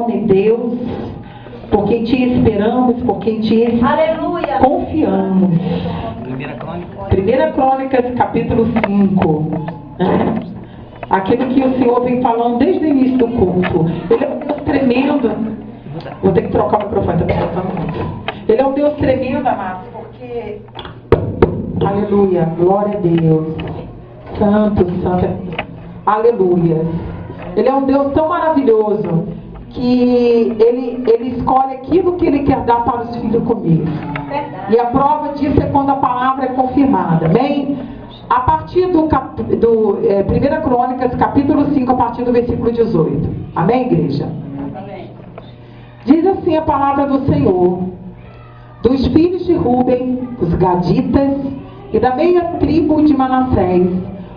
nome Deus, por quem te esperamos, por quem te Aleluia. confiamos. 1 Crônicas, capítulo 5. Aquilo que o Senhor vem falando desde o início do culto. Ele é um Deus tremendo. Vou ter que trocar o microfone, está botando muito. Ele é um Deus tremendo, amados, porque... Aleluia, glória a Deus. Santo, santo. Aleluia. Ele é um Deus tão maravilhoso que ele escolhe aquilo que Ele quer dar para os filhos comer. E a prova disso é quando a palavra é confirmada. Amém? A partir do 1 Crônicas, capítulo 5, a partir do versículo 18. Amém, igreja? Amém. Diz assim a palavra do Senhor: dos filhos de Rúben, os gaditas, e da meia tribo de Manassés,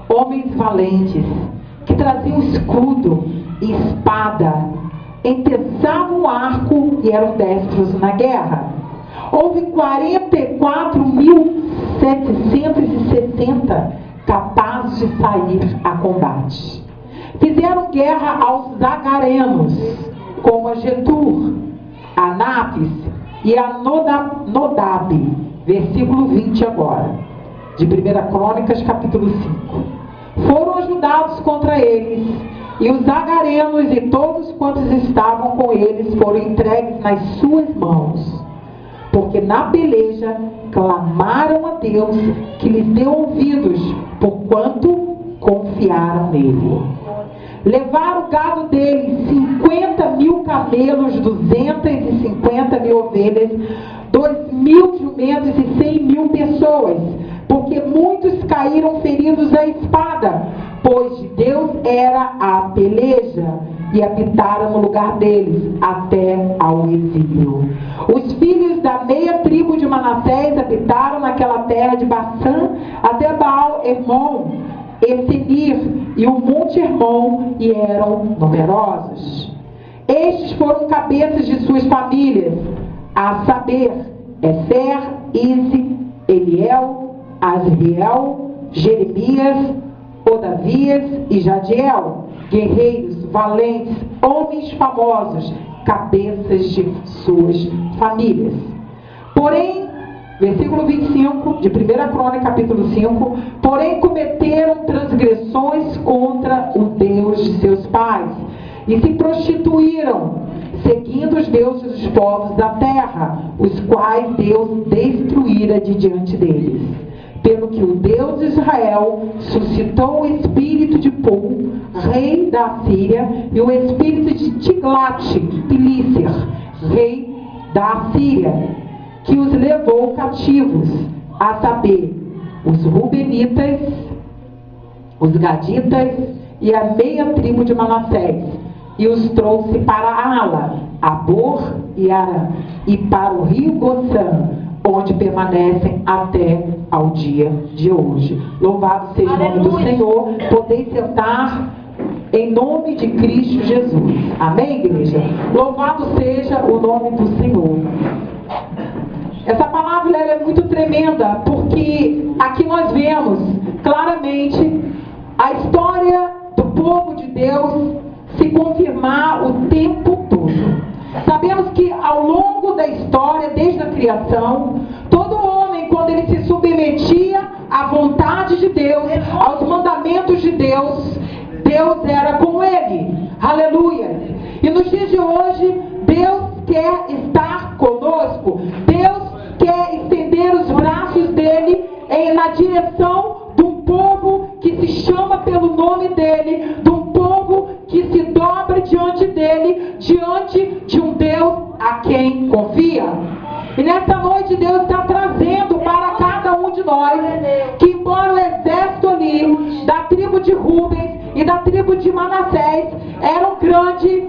homens valentes, que traziam escudo e espada, entesavam o arco e eram destros na guerra. Houve 44.760 capazes de sair a combate. Fizeram guerra aos zagarenos, como a Getur, a Napis e a Nodab. Versículo 20 agora, de 1 Crônicas, capítulo 5. Foram ajudados contra eles, e os zagarenos e todos quantos estavam com eles foram entregues nas suas mãos, porque na peleja clamaram a Deus que lhes deu ouvidos, porquanto confiaram nele. Levaram o gado deles, 50.000 camelos, 250.000 ovelhas, 2.000 jumentos e 100.000 pessoas, porque muitos caíram feridos à espada, pois de Deus era a peleja, e habitaram no lugar deles até ao exílio. Os filhos da meia tribo de Manassés habitaram naquela terra de Baçã até Baal-Hermon, Senir e o Monte Hermon, e eram numerosos. Estes foram cabeças de suas famílias, a saber, Efer, Ise, Eliel, Asriel, Jeremias, Odavias e Jadiel, guerreiros valentes, homens famosos, cabeças de suas famílias. Porém, versículo 25 de 1 Crônica, capítulo 5, porém cometeram transgressões contra o Deus de seus pais, e se prostituíram, seguindo os deuses dos povos da terra, os quais Deus destruíra de diante deles. Pelo que o Deus de Israel suscitou o espírito de Pul, rei da Assíria, e o espírito de Tiglat-Pileser, rei da Assíria, que os levou cativos, a saber, os Rubenitas, os Gaditas e a meia tribo de Manassés, e os trouxe para Ala, Abor e Arã, e para o rio Gossã, onde permanecem até ao dia de hoje. Louvado seja o nome do Senhor. Podeis sentar em nome de Cristo Jesus. Amém, igreja? Louvado seja o nome do Senhor. Essa palavra ela é muito tremenda, porque aqui nós vemos claramente a história do povo de Deus se confirmar o tempo todo. Sabemos que ao longo da história, desde a criação, todo homem, quando ele se submetia à vontade de Deus, aos mandamentos de Deus, Deus era com ele. Aleluia! E nos dias de hoje, Deus quer estar conosco. Deus quer estender os braços dele na direção de um povo que se chama pelo nome dele, de um povo que se dobra diante dele, diante de um Deus a quem confia. E nessa noite Deus está trazendo para cada um de nós que, embora o exército ali da tribo de Rubens e da tribo de Manassés era grande,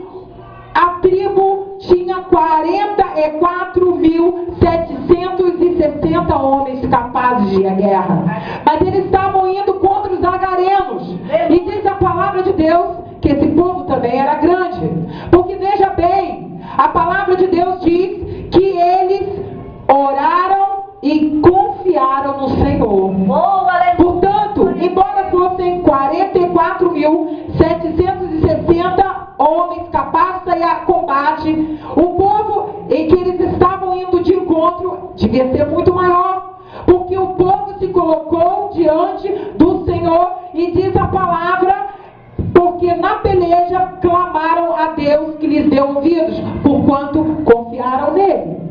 a tribo tinha 44.760 homens capazes de ir à guerra. Mas eles estavam indo contra os agarenos. E diz a palavra de Deus que esse povo também era grande. Porque veja bem, a palavra de Deus diz que eles oraram e confiaram no Senhor. Portanto, embora fossem 44.760 homens capazes de ir a combate combate, o povo em que eles estavam indo de encontro devia ser muito maior, porque o povo se colocou diante do Senhor, e diz a palavra, porque na peleja clamaram a Deus que lhes deu ouvidos, porquanto confiaram nele.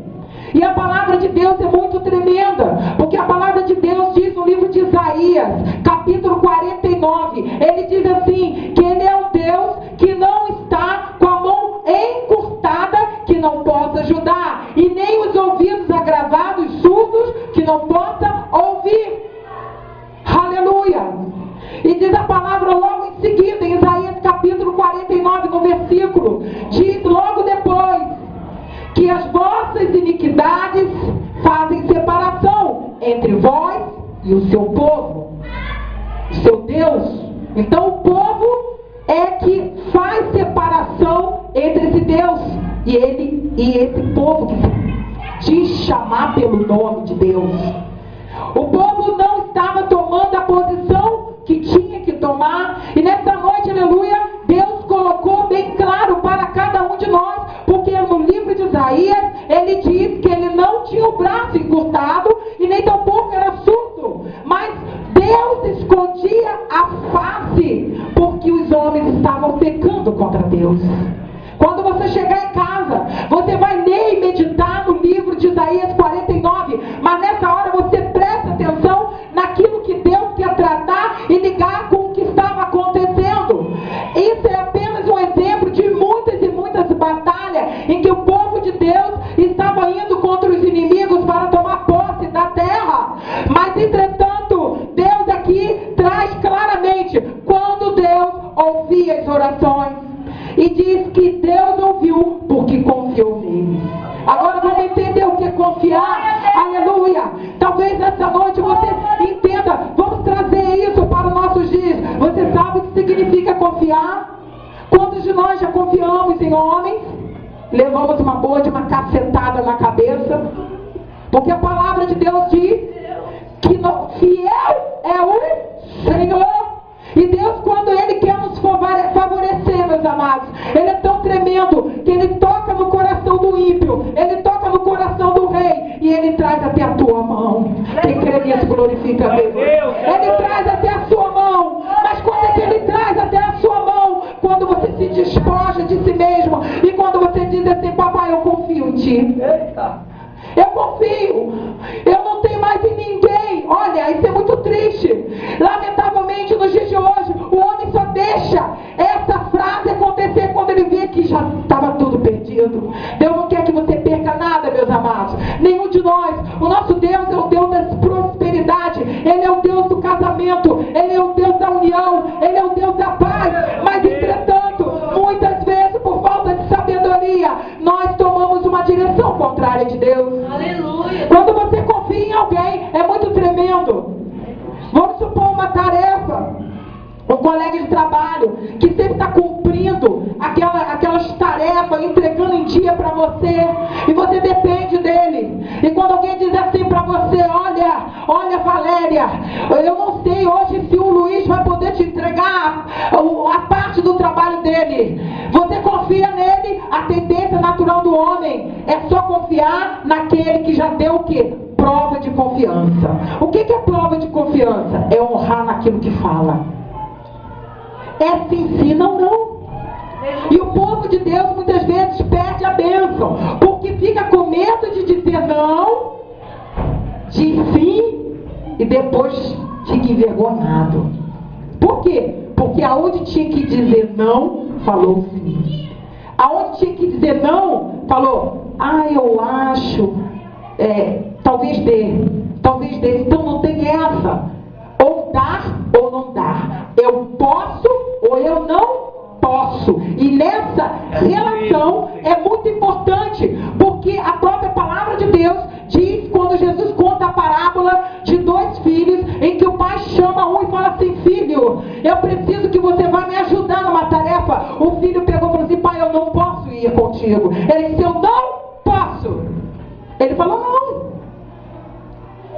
E a palavra de Deus é muito tremenda, porque a palavra de Deus diz no livro de Isaías, capítulo 49, ele diz assim, que ele é um Deus que não está com a mão encurtada, que não possa ajudar, e nem os ouvidos agravados, surdos, que não possa ouvir. Aleluia! E diz a palavra logo em seguida, em Isaías capítulo 49, no versículo, diz logo depois, que as vossas iniquidades fazem separação entre vós e o seu povo, o seu Deus. Então o povo é que faz separação entre esse Deus e esse povo que diz chamar pelo nome de Deus. O povo não estava tomando a posição que tinha que tomar, e nessa noite, aleluia, Deus colocou bem claro para cada um de nós, porque no livro de Isaías, ele diz que ele não tinha o braço encurtado, e nem tampouco era surdo, mas Deus escondia a face, porque os homens estavam pecando contra Deus. Quando você chegar em casa, você vai ler e meditar no livro de Isaías 49, mas nessa hora você presta atenção naquilo que Deus quer tratar e ligar com o que estava acontecendo. Isso é apenas um exemplo de muitas e muitas batalhas em que o povo de Deus estava indo contra os inimigos para tomar posse da terra. Mas entretanto, Deus aqui traz claramente quando Deus ouvia as orações. E diz que Deus ouviu porque confiou nele. Agora vamos entender o que é confiar. Aleluia. Talvez nessa noite você entenda. Vamos trazer isso para os nossos dias. Você sabe o que significa confiar? Quantos de nós já confiamos em homens? Levamos uma boa de uma cacetada na cabeça. Porque a palavra de Deus diz que fiel é o Senhor. E Deus, quando Ele quer nos favorecer, meus amados, Ele é tão tremendo que Ele toca no coração do ímpio, Ele toca no coração do rei, e Ele traz até a tua mão. Quem crê nisso glorifica a Deus. Ele traz até a sua mão. Mas quando é que Ele traz até a sua mão? Quando você se despoja de si mesmo, e quando você diz assim, papai, eu confio em ti. Eu confio, eu não tenho mais em ninguém. Olha, isso é muito triste. Lamentavelmente, nos dias de hoje, o homem só deixa essa frase acontecer quando ele vê que já estava tudo perdido. Deus não quer que você perca nada, meus amados. Nenhum de nós. O nosso Deus é o Deus da prosperidade. Ele é o Deus do casamento. Ele é o Deus da união. Ele é o Deus da paz. Mas, entretanto, muitas vezes, por falta de sabedoria, nós tomamos uma direção contrária de Deus. Aleluia. Quando você confia em alguém, é muito tremendo. Vamos supor uma tarefa, um colega de trabalho que sempre está cumprindo aquelas tarefas, entregando em dia para você, e você depende dele. E quando alguém diz assim para você, olha Valéria, eu não sei hoje se o Luiz vai poder te entregar a parte do trabalho dele. Você confia nele? A tendência natural do homem é só confiar naquele que já deu o quê? Prova de confiança. O que é prova de confiança? É honrar naquilo que fala. É se ensina ou não. E o povo de Deus muitas vezes perde a bênção, porque fica com medo de dizer não, de sim, e depois fica envergonhado. Por quê? Porque aonde tinha que dizer não, falou sim. Aonde tinha que dizer não, falou, eu acho, talvez dê. Então não tem essa. Ou dar ou não dar. Eu posso ou eu não posso. E nessa relação é muito importante, porque a própria palavra de Deus diz, quando Jesus conta a parábola de dois filhos, em que o pai chama um e fala assim, filho, eu preciso que você vá me ajudar numa tarefa. O filho pegou e falou assim, pai, eu não posso ir contigo. Ele disse, eu não posso. Ele falou, não.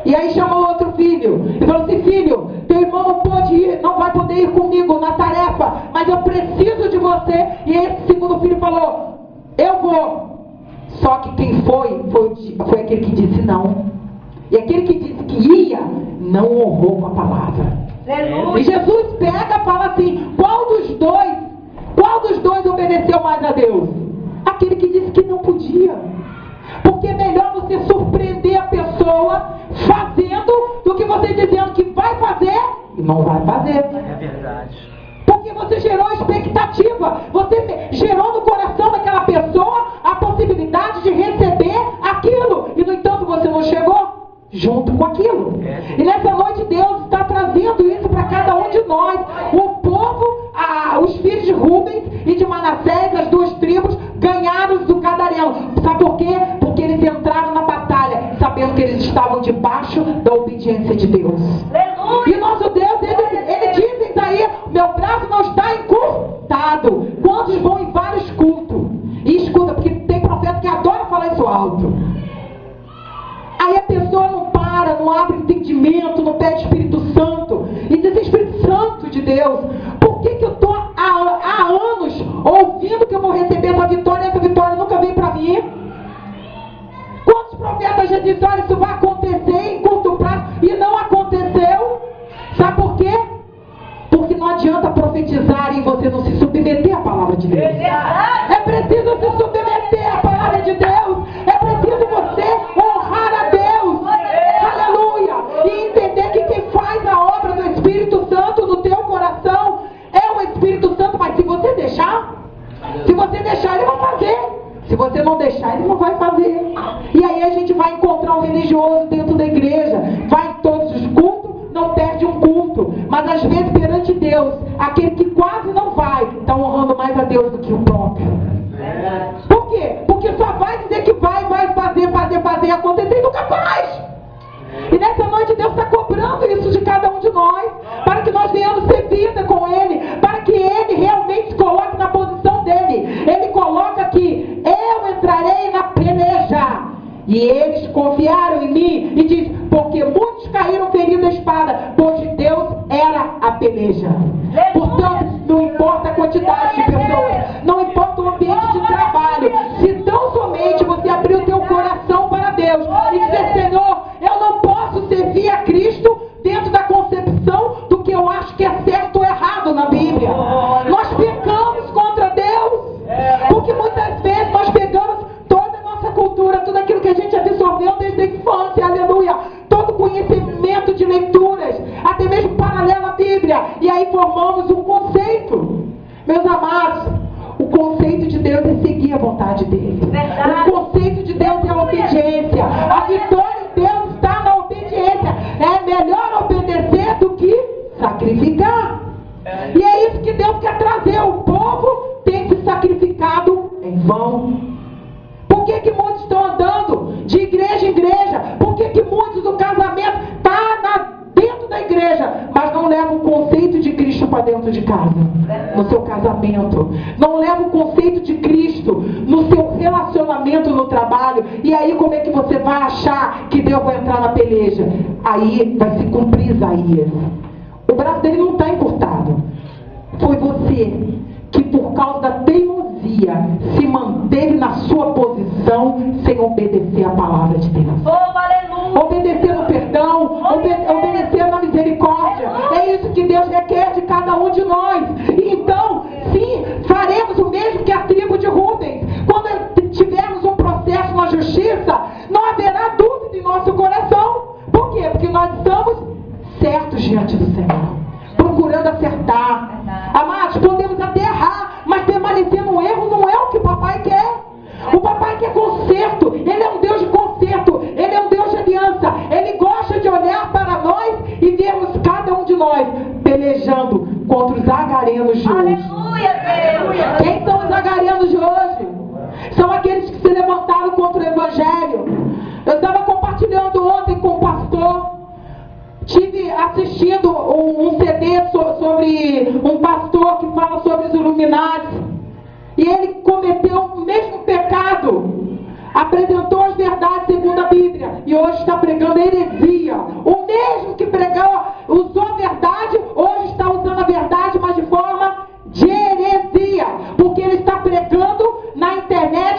E aí chamou outro filho e falou assim, filho, teu irmão não vai poder ir comigo na tarefa, mas eu preciso de você. E esse segundo filho falou, eu vou. Só que quem foi aquele que disse não. E aquele que disse que ia, não honrou com a palavra. E Jesus pega e fala assim, qual dos dois obedeceu mais a Deus? Aquele que disse que não podia. Porque é melhor você surpreender a pessoa fazendo do que você dizendo que vai fazer e não vai fazer. É verdade. Porque você gerou a expectativa, você gerou no coração daquela pessoa a possibilidade de receber aquilo, e no entanto você não chegou junto com aquilo. E nessa noite Deus está trazendo isso para cada um de nós. O povo, os filhos de Rubens e de Manassés, as duas tribos, ganharam do gadareno. Sabe por quê? Porque eles entraram na batalha sabendo que eles estavam debaixo da obediência de Deus. E nosso Deus, ele diz isso aí, meu braço não está encurtado. Quantos vão em vários cultos? E escuta, porque tem profeta que adora falar isso alto. Aí a pessoa não para, não abre entendimento, não pede Espírito Santo. E diz, Espírito Santo de Deus, por que eu estou há anos ouvindo que eu vou receber essa vitória e essa vitória nunca vem para mim? Quantos profetas já disseram isso vai acontecer em curto prazo e não aconteceu? Sabe por quê? Porque não adianta profetizar e você não se submeter à palavra de Deus. É preciso se submeter à palavra de Deus. É preciso você honrar a Deus. Aleluia. E entender que quem faz a obra do Espírito Santo no teu coração é o Espírito Santo. Mas se você deixar, ele vai fazer. Se você não deixar, ele não vai fazer. E aí a gente vai encontrar um religioso dentro da igreja, vai em todos os cultos, não perde um culto. Mas às vezes perante Deus, aquele que quase não vai, está honrando mais a Deus do que o próprio. Por quê? Porque só vai dizer que vai fazer acontecer e nunca faz. E nessa noite Deus está cobrando isso de cada um de nós, para que nós venhamos ter vida com Ele, para que Ele realmente se coloque na posição dele. Ele coloca que eu entrarei na peleja. E eles confiaram em mim, e diz, porque muitos caíram ferindo a espada, pois de Deus era a peleja. Portanto, não importa a quantidade de pessoas, não importa o ambiente de trabalho, se tão somente você abrir o teu coração para Deus e dizer, Senhor, eu não posso servir a Cristo dentro da concepção do que eu acho que é certo ou errado na Bíblia. Nós pecamos contra Deus, porque muitas vezes nós pegamos toda a nossa cultura, tudo aquilo que a gente absorveu desde a infância, aleluia, todo conhecimento de leituras, até mesmo paralelo à Bíblia, e aí formamos um conceito. Meus amados, o conceito de Deus é seguir a vontade dele. O conceito de Deus é a obediência. A vitória de Deus está na obediência. É melhor obedecer do que sacrificar. E é isso que Deus quer trazer. O povo tem se sacrificado em vão. Por que muitos estão andando de igreja em igreja? Por que muitos do casamento estão dentro da igreja, mas não levam o conceito de Cristo para dentro de casa, no seu casamento? Não levam o conceito de Cristo no seu relacionamento no trabalho. E aí como é que você vai achar que Deus vai entrar na peleja? Aí vai se cumprir Isaías. O braço dele não está encurtado. Foi você que por causa da teimosia se manteve na sua posição sem obedecer a palavra de Deus. Obedecer no perdão, obedecer na misericórdia. É isso que Deus requer de cada um de nós. E então, sim, faremos o mesmo que a tribo de Rubens. Quando tivermos um processo na justiça, não haverá dúvida em nosso coração. Por quê? Porque nós estamos certos diante do Senhor, procurando acertar. Amados, podemos até errar, mas permanecer no erro não é o que o papai quer. O papai quer conserto. Ele é um Deus de conserto. Ele é um Deus de aliança. Ele gosta de olhar para nós e vermos cada um de nós pelejando contra os agarenos de hoje. Aleluia! Quem são os agarenos de hoje? São aqueles que se levantaram contra o Evangelho. Eu estava compartilhando ontem com o pastor. Estive assistindo um CD sobre um pastor que fala sobre os Illuminati. E ele cometeu o mesmo pecado. Apresentou as verdades segundo a Bíblia. E hoje está pregando heresia. O mesmo que pregou, usou a verdade, hoje está usando a verdade, mas de forma de heresia. Porque ele está pregando na internet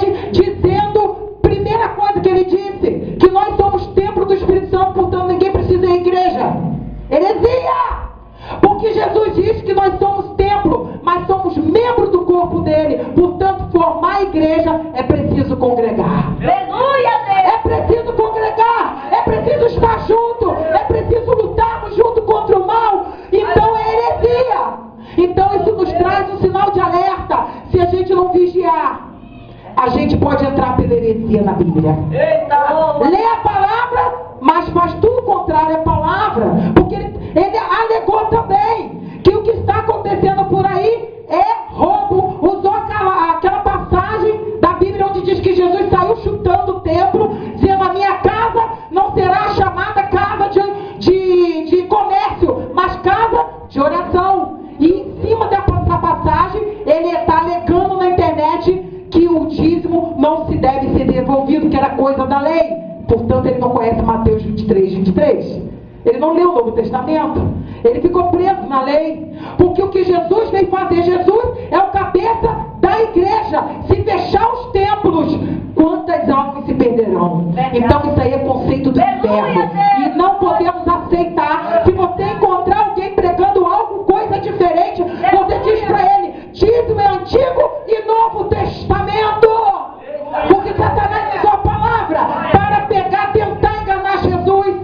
igreja, é preciso congregar. Aleluia, Deus. É preciso congregar, é preciso estar junto, é preciso lutarmos junto contra o mal. Então é heresia. Então isso nos traz um sinal de alerta. Se a gente não vigiar, a gente pode entrar pela heresia na Bíblia. Eita. Lê a palavra, mas faz tudo contrário à palavra. Porque ele alegou também que o que está acontecendo por aí é roubo. Usou aquela passagem da Bíblia onde diz que Jesus saiu chutando o templo, dizendo: a minha casa não será chamada casa de comércio, mas casa de oração. E em cima dessa passagem, ele está alegando na internet que o dízimo não se deve ser devolvido, que era coisa da lei. Portanto, ele não conhece Mateus 23. Ele não leu o Novo Testamento. Ele ficou preso na lei. Porque o que Jesus veio fazer, Jesus é o cabeça da igreja. Se fechar os templos, quantas almas se perderão? Então isso aí é conceito do inferno. E não podemos aceitar. Se você encontrar alguém pregando algo, coisa diferente, você diz para ele: dízimo é Antigo e Novo Testamento. Porque Satanás usou a palavra para pegar, tentar enganar Jesus.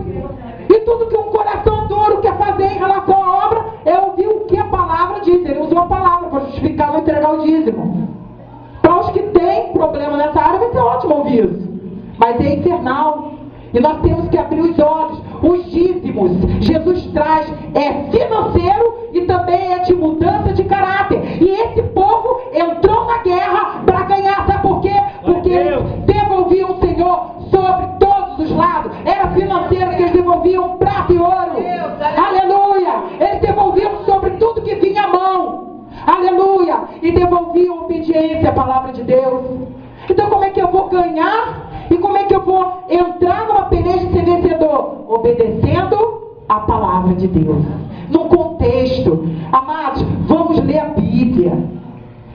E tudo que um coração duro quer fazer em relação à obra é ouvir o que a palavra diz. Ele usou a palavra para justificar não entregar o dízimo. Para os que têm problema nessa área, vai ser ótimo ouvir isso. Mas é infernal. E nós temos que abrir os olhos. Os dízimos, Jesus traz, é financeiro e também é de mudança de caráter. E esse povo entrou na guerra para ganhar. Sabe por quê? Porque eles devolviam o Senhor sobre todos os lados. Era financeiro que eles devolviam prata e ouro. Aleluia! Eles devolviam sobre tudo que vinha à mão. Aleluia! E devolviam obediência à palavra de Deus. Então como é que eu vou ganhar? E como é que eu vou entrar numa peleja e ser vencedor? Obedecendo a palavra de Deus. Num contexto. Amados, vamos ler a Bíblia.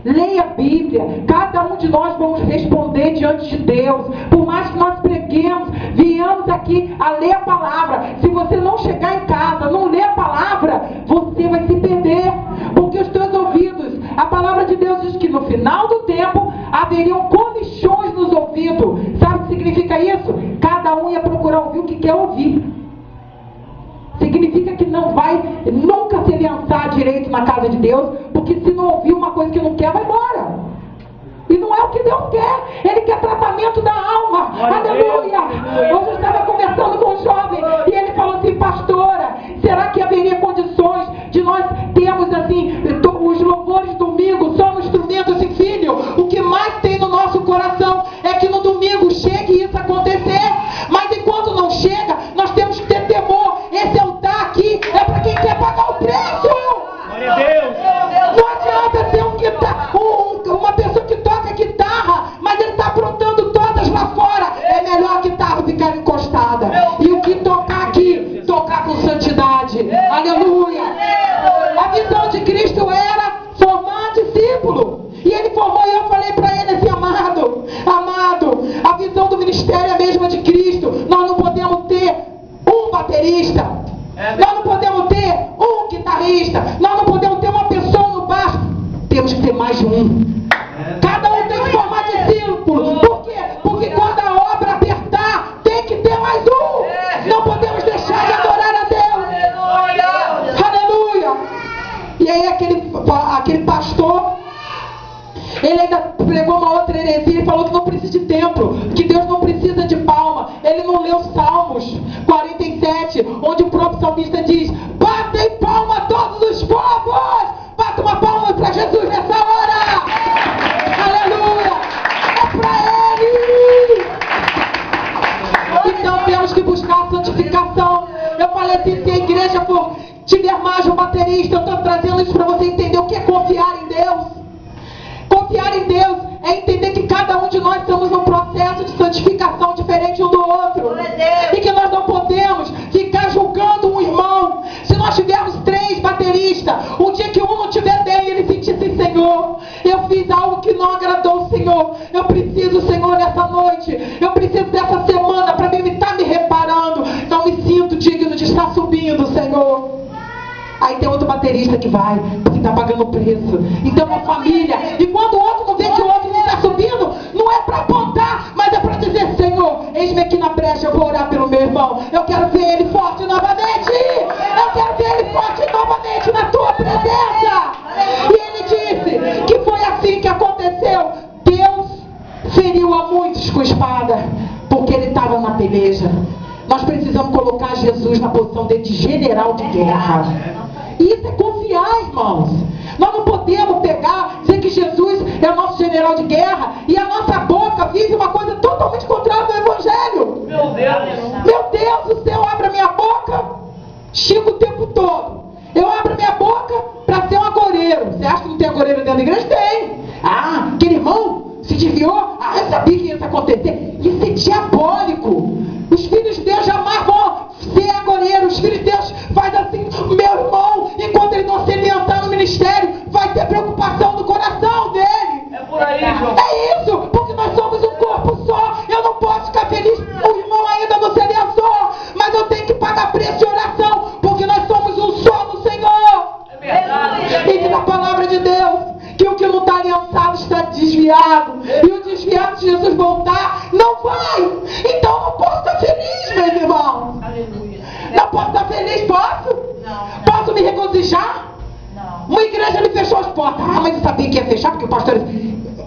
Leia a Bíblia. Cada um de nós vamos responder diante de Deus. Por mais que nós preguemos, viemos aqui a ler a palavra. Se você não chegar em casa, não ler a palavra, você vai se perder. Porque os teus ouvidos, a palavra de Deus diz que no final do tempo haveriam comichões nos ouvidos. Sabe o que significa isso? Cada um ia procurar ouvir o que quer ouvir. Significa que não vai nunca se aliançar direito na casa de Deus, porque se não ouvir uma coisa que não quer, vai embora. E não é o que Deus quer. Ele quer tratamento da alma. Aleluia! Hoje eu estava conversando com um jovem e ele falou assim: pastora, será que haveria condições de nós termos assim os louvores domingo só no instrumento? Assim, filho, o que mais tem no nosso coração é que no domingo chegue isso acontecer. Mas enquanto não chega, nós temos que ter temor. Esse altar aqui é para quem quer pagar o preço. Glória a Deus. Não adianta ser uma pessoa que toca guitarra, mas ele está aprontando todas lá fora. É melhor a guitarra ficar encostada. E o que tocar aqui, tocar com santidade. Aleluia. A visão de Cristo era formar discípulo. E ele formou, e eu falei para ele assim: amado, a visão do ministério é a mesma de Cristo. Nós não podemos ter um baterista. Nós não podemos ter um guitarrista. Nós não podemos ter uma pessoa no baixo. Temos que ter mais de um. Cada um tem que formar discípulo. Por quê? Porque quando a obra apertar, tem que ter mais um. Não podemos deixar de adorar a Deus. Aleluia. E aí aquele pastor, ele ainda pregou uma outra heresia e falou que não precisa de templo, que Deus não precisa de palma. Ele não leu Salmos 47, onde o próprio salmista diz: batem palma a todos os povos. Bata uma palma para Jesus nessa hora. Aleluia. É para Ele. Então temos que buscar a santificação. Eu falei assim: se a igreja for tiver mais um baterista, eu estou trazendo isso para você entender o que é confiar em Deus. Confiar em Deus é entender que cada um de nós estamos num processo de santificação diferente um do outro. E que nós não podemos ficar julgando um irmão. Se nós tivermos 3 bateristas, um dia que um não estiver bem, ele sentisse: Senhor, eu fiz algo que não agradou o Senhor. Eu preciso, Senhor, nessa noite, eu preciso dessa semana para mim estar me reparando. Não me sinto digno de estar subindo, Senhor. Aí tem outro baterista que vai, porque está pagando o preço. Então uma família. E quando o outro não vê que o outro não está subindo, feriu a muitos com espada, porque ele estava na peleja. Nós precisamos colocar Jesus na posição dele de general de guerra. Isso é confiar, irmãos. Nós não podemos pegar, dizer que Jesus é o nosso general de guerra e a nossa boca vive uma coisa totalmente contrária do Evangelho. Meu Deus, o Senhor abre a minha boca, xinga o tempo todo. Eu abro a minha boca para ser um agoreiro. Você acha que não tem agoreiro dentro da igreja? Tem. Ah, aquele irmão se desviou. Ah, eu sabia que ia acontecer. Isso é diabólico. Os filhos de Deus jamais vão ser agoreiros. Os filhos de Deus faz assim. Meu irmão, enquanto ele não se aliançar no ministério, vai ter preocupação no coração dele. É por aí, João. É isso, porque nós somos um corpo só. Eu não posso ficar feliz. O irmão ainda não se aliançou, mas eu tenho que pagar preço de oração, porque nós somos um só no Senhor. É verdade. E diz a palavra de Deus que o que não está aliançado está desviado. E o desviado, se Jesus voltar, não vai. Então eu não posso estar feliz, meus irmãos. Aleluia. Não posso estar feliz, posso? Não. Posso me regozijar? Não. Uma igreja me fechou as portas. Ah, mas eu sabia que ia fechar, porque o pastor...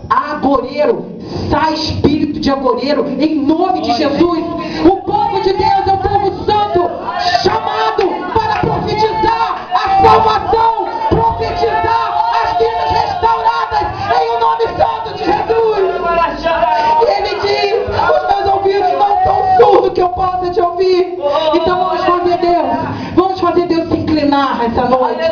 Agoreiro, sai espírito de agoreiro, em nome de Jesus. O povo de Deus é o povo santo, chamado para profetizar a salvação, profetizar as vidas restauradas, em o nome santo de Jesus. E ele diz, os meus ouvidos não estão surdos que eu possa te ouvir. Então vamos fazer Deus se inclinar essa noite.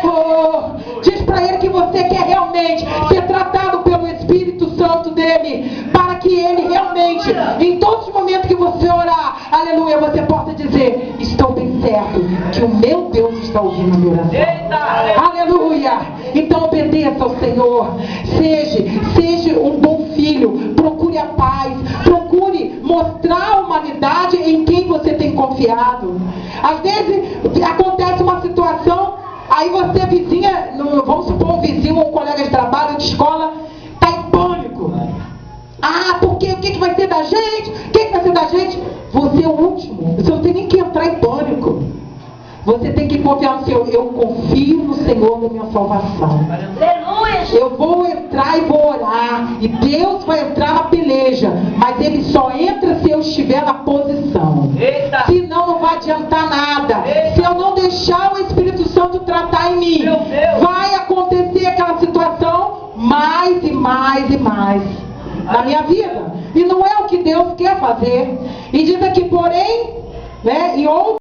Oh, diz para ele que você quer realmente ser tratado pelo Espírito Santo dele, para que ele realmente, em todos os momentos que você orar, aleluia, você possa dizer: estou bem certo que o meu Deus está ouvindo a minha oração. Aleluia. Então obedeça ao Senhor, seja um bom filho, procure a paz, procure mostrar a humanidade em quem você tem confiado. Às vezes acontece uma situação, aí você vizinha, vamos supor um vizinho ou um colega de trabalho, de escola, está em pânico. Ah, porque o que vai ser da gente? O que vai ser da gente? Você é o último, você não tem nem que entrar em pânico. Você tem que confiar no Senhor. Eu confio no Senhor da minha salvação. Aleluia. Eu vou entrar e vou orar, e Deus vai entrar na peleja, mas Ele só entra se eu estiver na posição. Eita. Senão não vai adiantar nada. Eita. Se eu não deixar o Espírito Santo tratar em mim, Meu Deus. vai acontecer aquela situação mais e mais e mais na minha vida. E não é o que Deus quer fazer. E diz aqui, porém, né, em outro